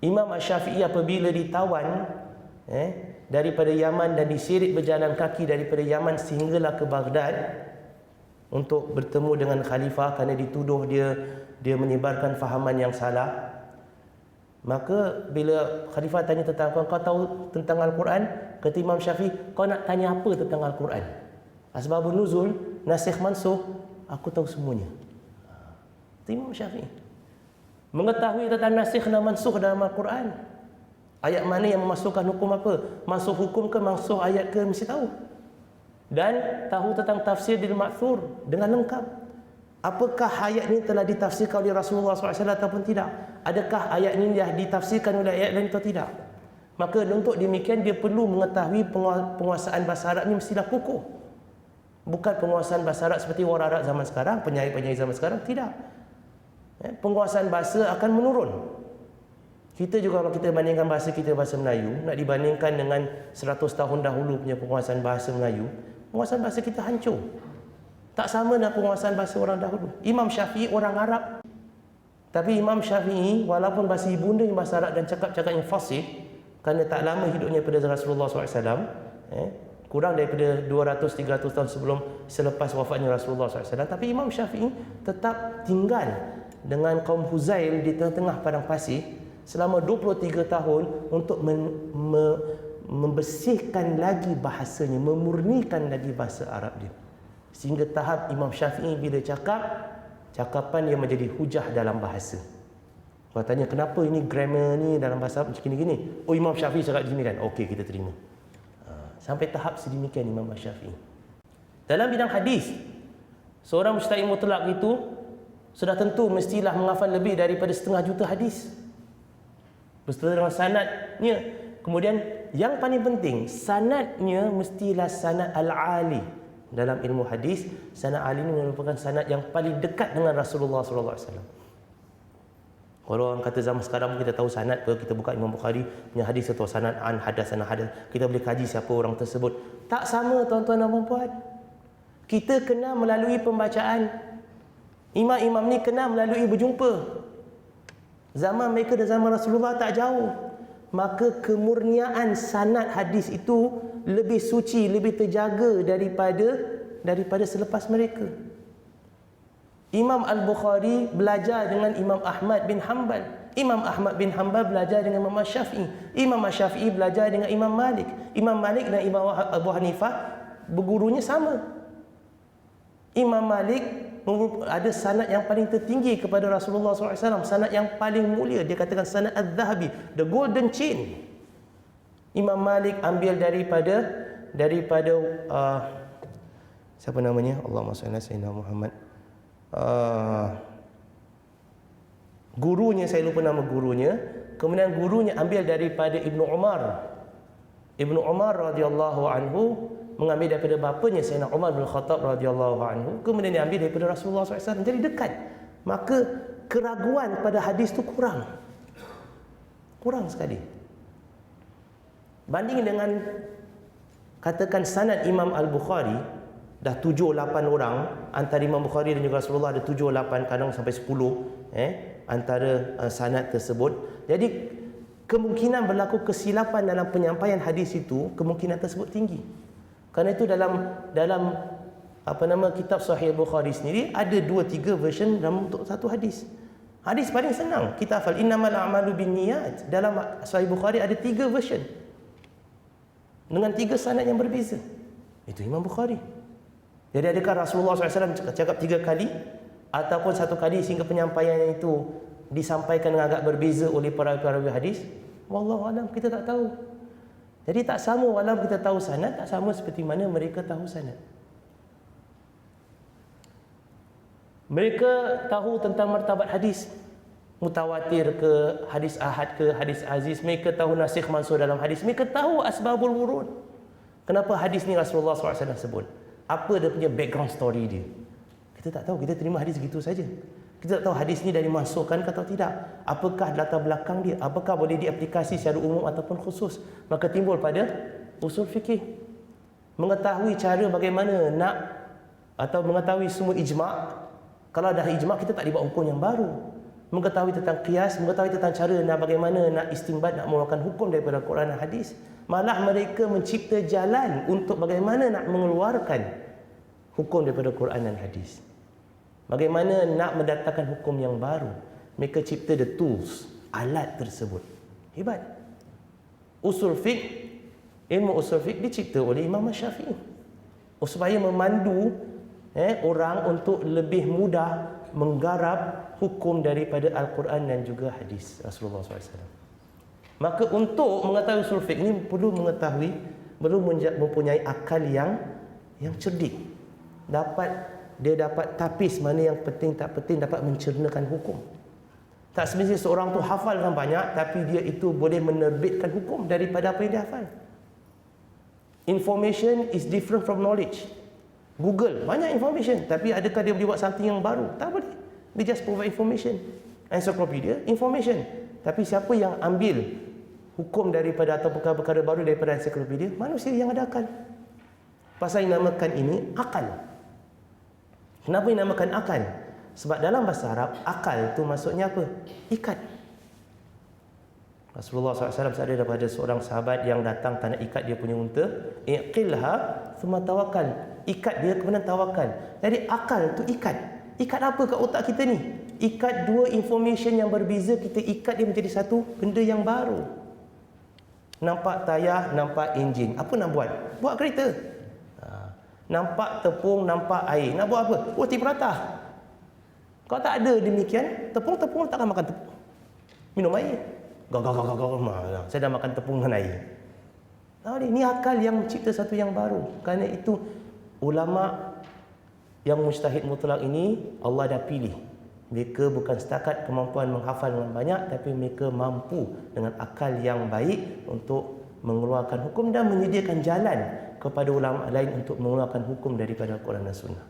S2: Imam Asy-Syafi'i apabila ditawan daripada Yaman dan disirit berjalan kaki daripada Yaman sehinggalah ke Baghdad untuk bertemu dengan khalifah kerana dituduh dia menyebarkan fahaman yang salah. Maka bila khalifah tanya tentang kau tahu tentang Al-Quran, kata Imam Syafi'i, kau nak tanya apa tentang Al-Quran? Asbabun nuzul, nasikh mansukh, aku tahu semuanya. Itu Imam Syafi'i. Mengetahui tentang nasikh dan mansukh dalam Al-Quran. Ayat mana yang memasukkan hukum apa? Masuk hukum ke masuk ayat ke, mesti tahu. Dan tahu tentang tafsir bil ma'thur dengan lengkap. Apakah ayat ini telah ditafsirkan oleh Rasulullah SAW ataupun tidak? Adakah ayat ini dah ditafsirkan oleh ayat lain atau tidak? Maka untuk demikian dia perlu mengetahui penguasaan bahasa Arab ini mestilah kukuh. Bukan penguasaan bahasa Arab seperti orang Arab zaman sekarang, penyair-penyair zaman sekarang, tidak. Penguasaan bahasa akan menurun. Kita juga kalau kita bandingkan bahasa kita, bahasa Melayu, nak dibandingkan dengan 100 tahun dahulu punya penguasaan bahasa Melayu, penguasaan bahasa kita hancur. Tak sama dengan penguasaan bahasa orang dahulu. Imam Syafi'i orang Arab. Tapi Imam Syafi'i walaupun bahasa ibunda yang bahasa Arab dan cakap-cakap yang fasih, kerana tak lama hidupnya pada Rasulullah SAW, kurang daripada 200-300 tahun selepas wafatnya Rasulullah SAW. Tapi Imam Syafi'i tetap tinggal dengan kaum Huzail di tengah-tengah padang pasir selama 23 tahun untuk membersihkan lagi bahasanya, memurnikan lagi bahasa Arab dia. Sehingga tahap Imam Syafi'i bila cakapan dia menjadi hujah dalam bahasa. Kalau tanya kenapa ini grammar ni dalam bahasa macam gini-gini, oh Imam Syafi'i cakap gini kan, okey kita terima. Sampai tahap sedemikian Imam Syafi'i. Dalam bidang hadis, seorang mujtahid mutlak itu sudah tentu mestilah menghafal lebih daripada 1/2 juta hadis beserta dengan sanadnya. Kemudian yang paling penting, sanadnya mestilah sanad al-ali. Dalam ilmu hadis, sanad ali ini merupakan sanad yang paling dekat dengan Rasulullah SAW. Kalau orang kata zaman sekarang kita tahu sanad, kita buka Imam Bukhari punya hadis atau sanad an hadas, kita boleh kaji siapa orang tersebut. Tak sama tuan-tuan dan puan-puan. Kita kena melalui pembacaan. Imam-imam ni kena melalui berjumpa. Zaman mereka dan zaman Rasulullah tak jauh. Maka kemurniaan sanad hadis itu lebih suci, lebih terjaga daripada selepas mereka. Imam Al-Bukhari belajar dengan Imam Ahmad bin Hanbal. Imam Ahmad bin Hanbal belajar dengan Imam Syafi'i. Imam Syafi'i belajar dengan Imam Malik. Imam Malik dan Imam Abu Hanifah bergurunya sama. Imam Malik ada sanad yang paling tertinggi kepada Rasulullah SAW, sanad yang paling mulia. Dia katakan sanad al-Dhahabi, the golden chain. Imam Malik ambil daripada siapa namanya? Allahumma shalli ala sayyidina Muhammad. Gurunya, saya lupa nama gurunya. Kemudian gurunya ambil daripada Ibnu Umar. Ibnu Umar radhiyallahu anhu mengambil daripada bapanya Sayyidina Umar bin Khattab radhiyallahu anhu. Kemudian dia ambil daripada Rasulullah SAW. Jadi dekat. Maka keraguan pada hadis tu kurang sekali. Banding dengan katakan sanad Imam Al-Bukhari, dah 7-8 orang, antara Imam Bukhari dan juga Rasulullah ada 7-8, kadang sampai 10 antara sanad tersebut. Jadi kemungkinan berlaku kesilapan dalam penyampaian hadis itu, kemungkinan tersebut tinggi. Kerana itu dalam kitab Sahih Bukhari sendiri ada 2-3 version dalam untuk satu hadis. Hadis paling senang kita hafal, innamal a'malu binniyat. Dalam Sahih Bukhari ada 3 version dengan 3 sanad yang berbeza. Itu Imam Bukhari. Jadi adakah Rasulullah SAW cakap 3 kali ataupun 1 kali sehingga penyampaian itu disampaikan dengan agak berbeza oleh perawi-perawi hadis? Wallahu alam, kita tak tahu. Jadi tak sama, walaupun kita tahu sanad, tak sama seperti mana mereka tahu sanad. Mereka tahu tentang martabat hadis, mutawatir ke, hadis ahad ke, hadis aziz. Mereka tahu nasikh mansukh dalam hadis. Mereka tahu asbabul wurud. Kenapa hadis ni Rasulullah SAW sebut? Apa dia punya background story dia? Kita tak tahu, kita terima hadis gitu saja. Kita tak tahu hadis ni dari masukkan atau tidak. Apakah latar belakang dia? Apakah boleh diaplikasi secara umum ataupun khusus? Maka timbul pada usul fikih. Mengetahui cara bagaimana nak atau mengetahui semua ijma'. Kalau dah ijma', kita tak dibuat hukum yang baru. Mengetahui tentang qiyas, mengetahui tentang cara nak bagaimana nak istinbat, nak mengeluarkan hukum daripada Quran dan hadis. Malah mereka mencipta jalan untuk bagaimana nak mengeluarkan hukum daripada Quran dan hadis. Bagaimana nak mendatangkan hukum yang baru. Mereka cipta the tools, alat tersebut. Hebat. Usul fiqh, ilmu usul fiqh dicipta oleh Imam Syafi'i supaya memandu orang untuk lebih mudah menggarap hukum daripada Al-Quran dan juga hadis Rasulullah SAW. Maka untuk mengetahui usul fiqh ni perlu mempunyai akal yang cerdik. Dia dapat tapis mana yang penting tak penting, dapat mencernakan hukum. Tak semestinya seorang tu hafalkan banyak tapi dia itu boleh menerbitkan hukum daripada apa yang dia hafal. Information is different from knowledge. Google banyak information, tapi adakah dia boleh buat something yang baru? Tak boleh. Dia just provide information. Encyclopedia, information. Tapi siapa yang ambil hukum daripada atau perkara-perkara baru daripada encyclopedia? Manusia yang ada akal. Pasal yang namakan ini akal. Kenapa dinamakan akal? Sebab dalam bahasa Arab, akal tu maksudnya apa? Ikat. Rasulullah SAW ada daripada seorang sahabat yang datang tak nak ikat dia punya unta. Iqilha thumma tawakkal. Ikat dia kemudian tawakal. Jadi akal tu ikat. Ikat apa kat otak kita ni? Ikat 2 information yang berbeza, kita ikat dia menjadi satu benda yang baru. Nampak tayar, nampak enjin. Apa nak buat? Buat kereta. Nampak tepung, nampak air. Nak buat apa? Roti prata. Kalau tak ada demikian, tepung takkan makan tepung. Minum air. Saya dah makan tepung dengan air. Ini akal yang mencipta satu yang baru. Kerana itu ulama yang mujtahid mutlak ini Allah dah pilih. Mereka bukan setakat kemampuan menghafal dengan banyak, tapi mereka mampu dengan akal yang baik untuk mengeluarkan hukum dan menyediakan jalan kepada ulama lain untuk mengeluarkan hukum daripada Al-Quran dan Sunnah.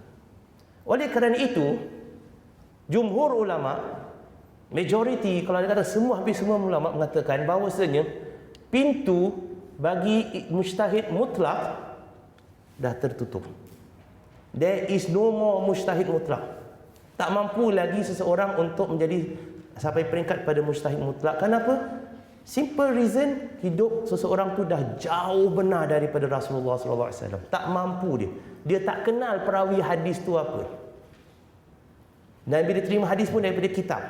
S2: Oleh kerana itu, jumhur ulama, majoriti, kalau ada kata hampir semua ulama mengatakan bahawasanya pintu bagi mujtahid mutlak dah tertutup. There is no more mujtahid mutlak. Tak mampu lagi seseorang untuk menjadi sampai peringkat pada mujtahid mutlak. Kenapa? Simple reason, hidup seseorang tu dah jauh benar daripada Rasulullah SAW. Tak mampu dia. Dia tak kenal perawi hadis tu apa. Dan bila terima hadis pun daripada kitab.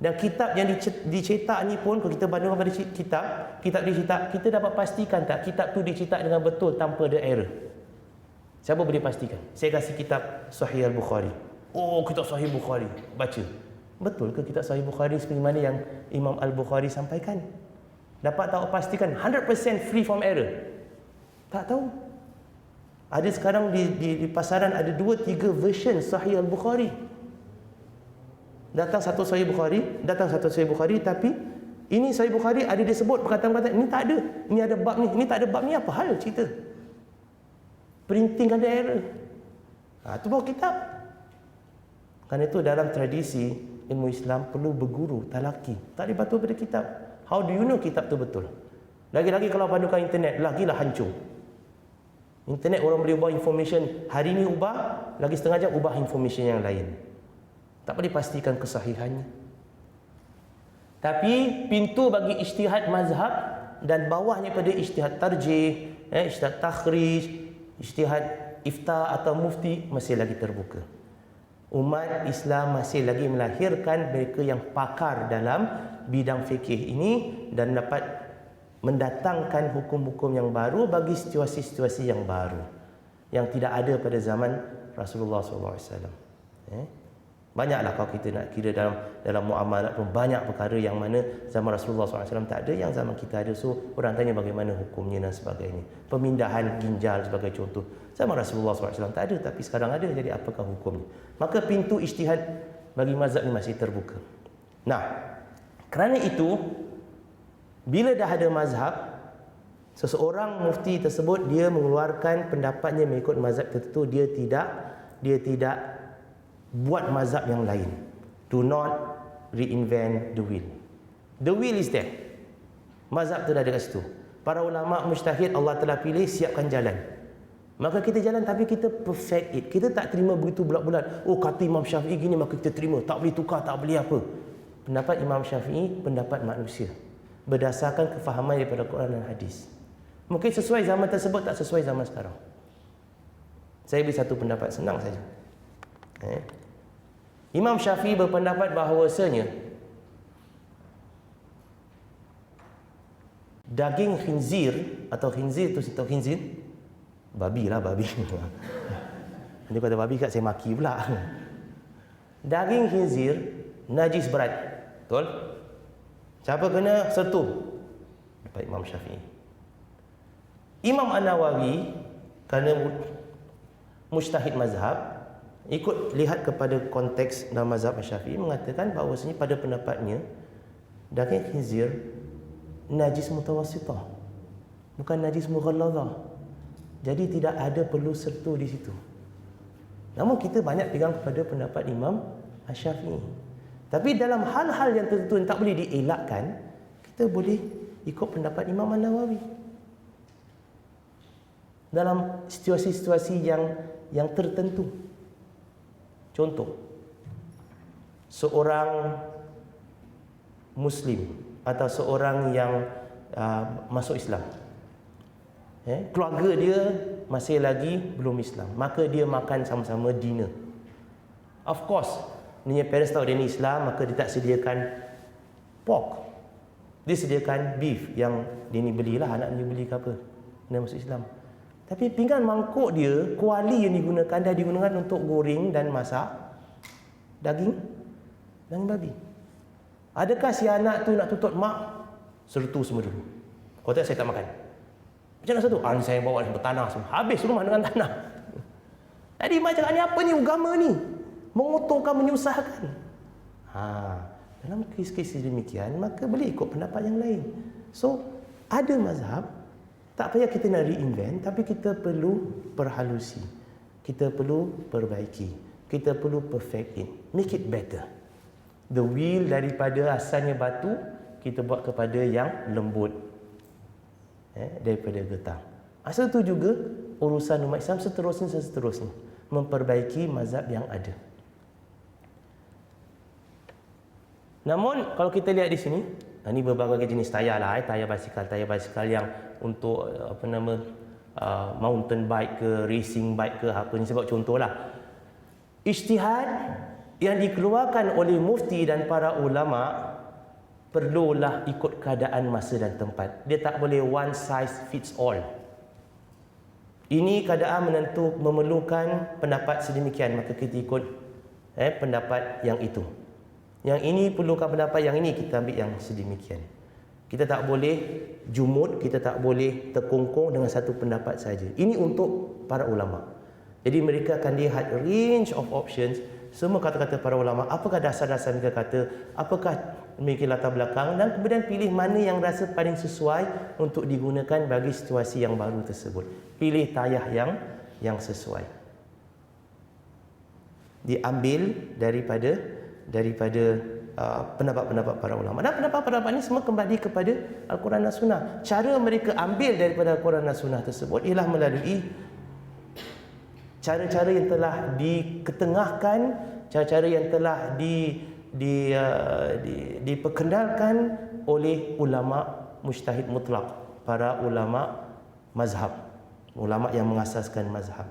S2: Dan kitab yang dicetak ni pun, kalau kita bandingkan pada kitab dicetak, kita dapat pastikan tak kitab tu dicetak dengan betul tanpa ada error. Siapa boleh pastikan? Saya kasih kitab Sahih Al-Bukhari. Oh, kitab Sahih Bukhari. Baca. Betul ke kitab Sahih Bukhari seperti mana yang Imam Al-Bukhari sampaikan? Dapat tahu pastikan 100% free from error? Tak tahu. Ada sekarang di pasaran ada 2-3 version Sahih Al-Bukhari. Datang satu Sahih Bukhari, tapi ini Sahih Bukhari ada dia sebut perkataan-perkataan, ini tak ada. Ini ada bab ni, ini tak ada bab ni, apa hal cerita? Printing ada error. Itu bawa kitab. Kerana itu dalam tradisi ilmu Islam perlu berguru, talaki. Tak dibatu pada kitab. How do you know kitab tu betul? Lagi-lagi kalau pandukan internet, lagilah hancur. Internet orang boleh ubah information, hari ni ubah, lagi setengah jam ubah information yang lain. Tak boleh pastikan kesahihannya. Tapi pintu bagi ijtihad mazhab dan bawahnya pada ijtihad tarjih, ijtihad takhrij, ijtihad ifta atau mufti masih lagi terbuka. Umat Islam masih lagi melahirkan mereka yang pakar dalam bidang fikih ini dan dapat mendatangkan hukum-hukum yang baru bagi situasi-situasi yang baru yang tidak ada pada zaman Rasulullah SAW. Banyaklah kalau kita nak kira dalam muamalat pun banyak perkara yang mana zaman Rasulullah SAW tak ada, yang zaman kita ada. So orang tanya bagaimana hukumnya dan sebagainya. Pemindahan ginjal sebagai contoh, zaman Rasulullah SAW tak ada, tapi sekarang ada. Jadi apakah hukumnya? Maka pintu ijtihad bagi mazhab ini masih terbuka. Nah, kerana itu bila dah ada mazhab, seseorang mufti tersebut dia mengeluarkan pendapatnya mengikut mazhab tertentu, dia tidak buat mazhab yang lain. Do not reinvent the wheel. The wheel is there. Mazhab tu dah ada kat situ. Para ulama mujtahid Allah telah pilih, siapkan jalan. Maka kita jalan, tapi kita perfect it. Kita tak terima begitu bulat-bulat. Oh, kata Imam Syafi'i gini, maka kita terima. Tak boleh tukar, tak boleh apa. Pendapat Imam Syafi'i, pendapat manusia. Berdasarkan kefahaman daripada Quran dan hadis. Mungkin sesuai zaman tersebut, tak sesuai zaman sekarang. Saya beri satu pendapat senang saja. Imam Syafi'i berpendapat bahawasanya daging khinzir atau khinzir tu babi lah, babi. Dia kata babi kat saya maki pula. Daging khinzir najis berat. Betul? Siapa kena sertu? Dapat Imam Syafi'i. Imam An-Nawawi kerana mujtahid mazhab, ikut lihat kepada konteks dalam mazhab Syafi'i, mengatakan bahawasanya pada pendapatnya daging khinzir najis mutawassithah, bukan najis mughalladhah. Jadi tidak ada perlu sertu di situ. Namun kita banyak pegang kepada pendapat Imam Syafi'i. Tapi dalam hal-hal yang tertentu yang tak boleh dielakkan, kita boleh ikut pendapat Imam An-Nawawi. Dalam situasi-situasi yang tertentu. Contoh, seorang Muslim atau seorang yang masuk Islam, keluarga dia masih lagi belum Islam, maka dia makan sama-sama dinner. Of course, dia parents tahu dia ni Islam, maka dia tak sediakan pork, dia sediakan beef yang dia ni belilah, anak dia beli ke apa, dia masuk Islam. Tapi pinggan mangkuk dia, kuali yang digunakan dah digunakan untuk goreng dan masak daging babi. Adakah si anak tu nak tuntut mak sertu semua dulu? Kau tak, saya tak makan. Macam mana satu? Saya bawa bertanah semua. Habis rumah dengan tanah. Jadi mak cakap, ni apa ni agama ni? Menguntungkan, menyusahkan. Dalam kes-kes demikian, maka boleh ikut pendapat yang lain. So, ada mazhab, tak payah kita nak reinvent, tapi kita perlu perhalusi. Kita perlu perbaiki. Kita perlu perfect it. Make it better. The wheel daripada asalnya batu, kita buat kepada yang lembut. Daripada getah. Asal tu juga urusan umat Islam seterusnya. Memperbaiki mazhab yang ada. Namun, kalau kita lihat di sini, ini berbagai jenis tayar lah. Tayar basikal yang untuk mountain bike ke, racing bike ke, apa ni, sebab contohlah. Ijtihad yang dikeluarkan oleh mufti dan para ulama perlulah ikut keadaan masa dan tempat. Dia tak boleh one size fits all. ini keadaan memerlukan pendapat sedemikian, maka kita ikut pendapat yang itu. Yang ini perlukan pendapat yang ini, kita ambil yang sedemikian. Kita tak boleh jumud, kita tak boleh terkongkong dengan satu pendapat saja. Ini untuk para ulama. Jadi mereka akan lihat range of options, semua kata-kata para ulama, apakah dasar-dasar mereka kata, apakah memiliki latar belakang, dan kemudian pilih mana yang rasa paling sesuai untuk digunakan bagi situasi yang baru tersebut. Pilih tayah yang sesuai. Diambil daripada pendapat-pendapat para ulama. Dan pendapat-pendapat ini semua kembali kepada Al-Quran dan Sunnah. Cara mereka ambil daripada Al-Quran dan Sunnah tersebut ialah melalui cara-cara yang telah diketengahkan, cara-cara yang telah diperkenalkan oleh ulama mujtahid mutlak, para ulama mazhab, ulama yang mengasaskan mazhab.